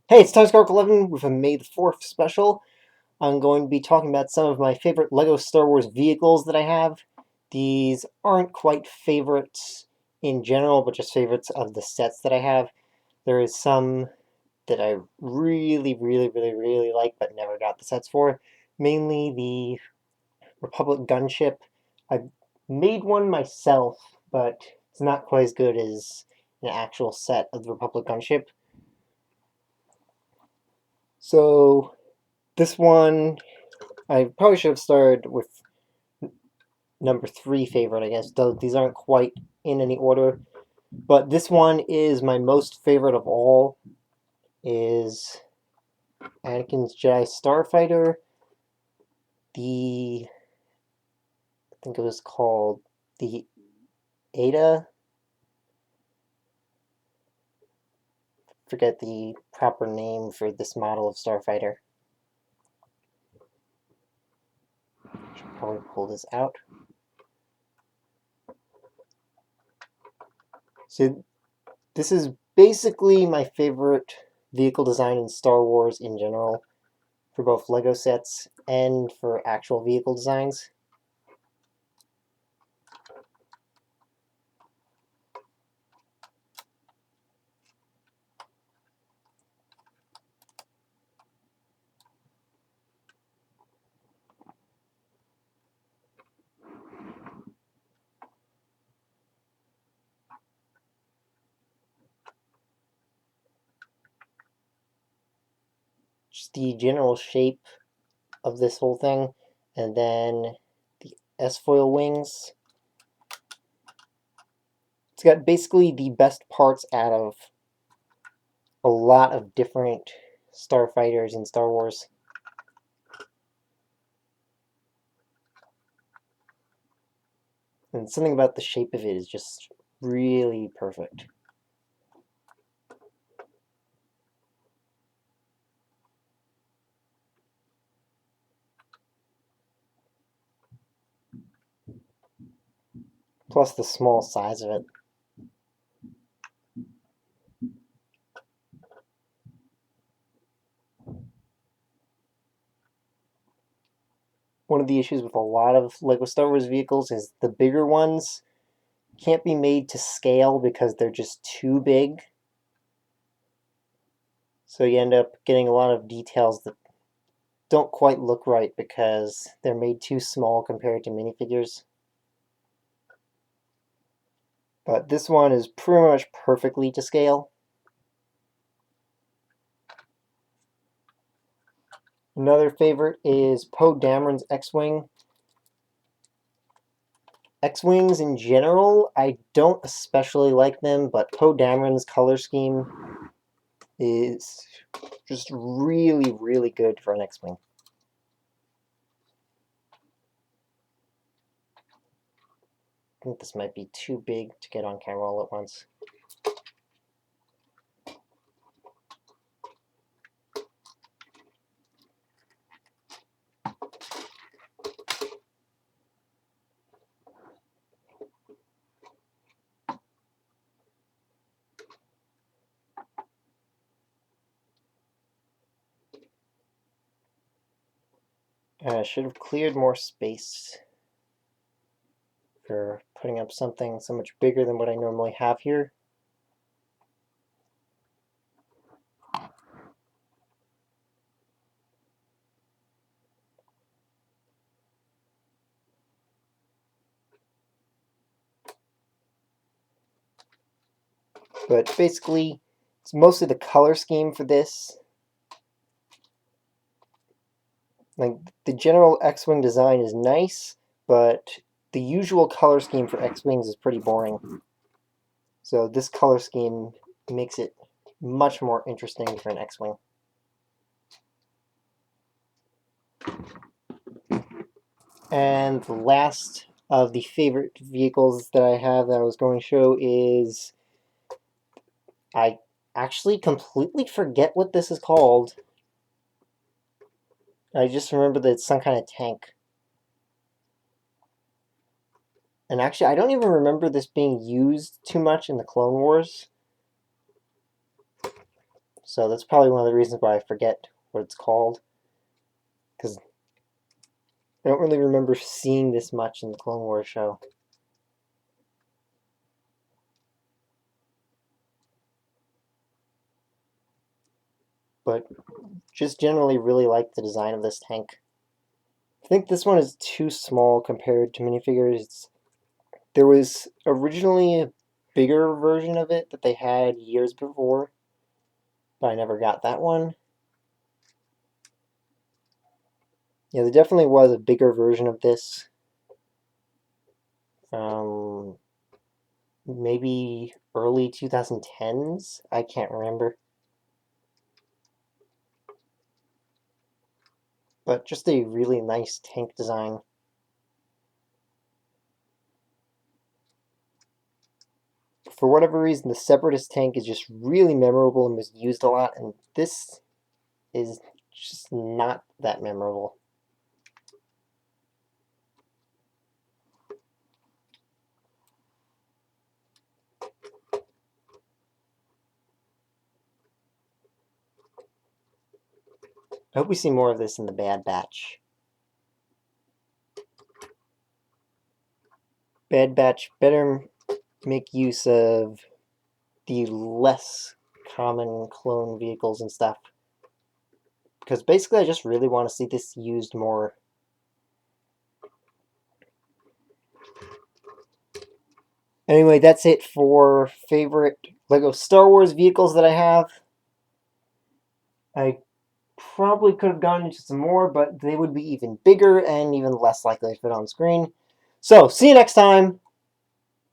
Hey, it's Star11 with a May the 4th special. I'm going to be talking about some of my favorite LEGO Star Wars vehicles that I have. These aren't quite favorites in general, but just favorites of the sets that I have. There is some that I really like, but never got the sets for. Mainly the Republic gunship. I made one myself, but it's not quite as good as an actual set of the Republic gunship. So this one, I probably should have started with number 3 favorite, I guess, though these aren't quite in any order. But this one is my most favorite of all, is Anakin's Jedi Starfighter. I think it was called the Ada. Forget the proper name for this model of Starfighter. Should probably pull this out. So this is basically my favorite vehicle design in Star Wars in general, for both LEGO sets and for actual vehicle designs. Just the general shape of this whole thing, and then the S-foil wings. It's got basically the best parts out of a lot of different starfighters in Star Wars. And something about the shape of it is just really perfect. Plus the small size of it. One of the issues with a lot of LEGO Star Wars vehicles is the bigger ones can't be made to scale because they're just too big. So you end up getting a lot of details that don't quite look right because they're made too small compared to minifigures. But this one is pretty much perfectly to scale. Another favorite is Poe Dameron's X-Wing. X-Wings in general, I don't especially like them, but Poe Dameron's color scheme is just really good for an X-Wing. I think this might be too big to get on camera all at once. I should have cleared more space for putting up something so much bigger than what I normally have here. But basically, it's mostly the color scheme for this. Like, the general X-Wing design is nice, but the usual color scheme for X-Wings is pretty boring. So this color scheme makes it much more interesting for an X-Wing. And the last of the favorite vehicles that I have that I was going to show is... I actually completely forget what this is called. I just remember that it's some kind of tank. And actually, I don't even remember this being used too much in the Clone Wars. So that's probably one of the reasons why I forget what it's called. Because I don't really remember seeing this much in the Clone Wars show. But just generally really like the design of this tank. I think this one is too small compared to minifigures. There was originally a bigger version of it that they had years before, but I never got that one. Yeah, there definitely was a bigger version of this from maybe early 2010s. I can't remember. But just a really nice tank design. For whatever reason, the Separatist tank is just really memorable and was used a lot, and this is just not that memorable. I hope we see more of this in the Bad Batch. Bad Batch better make use of the less common clone vehicles and stuff. Because basically I just really want to see this used more. Anyway, that's it for favorite LEGO Star Wars vehicles that I have. I probably could have gone into some more, but they would be even bigger and even less likely to fit on screen. So, see you next time!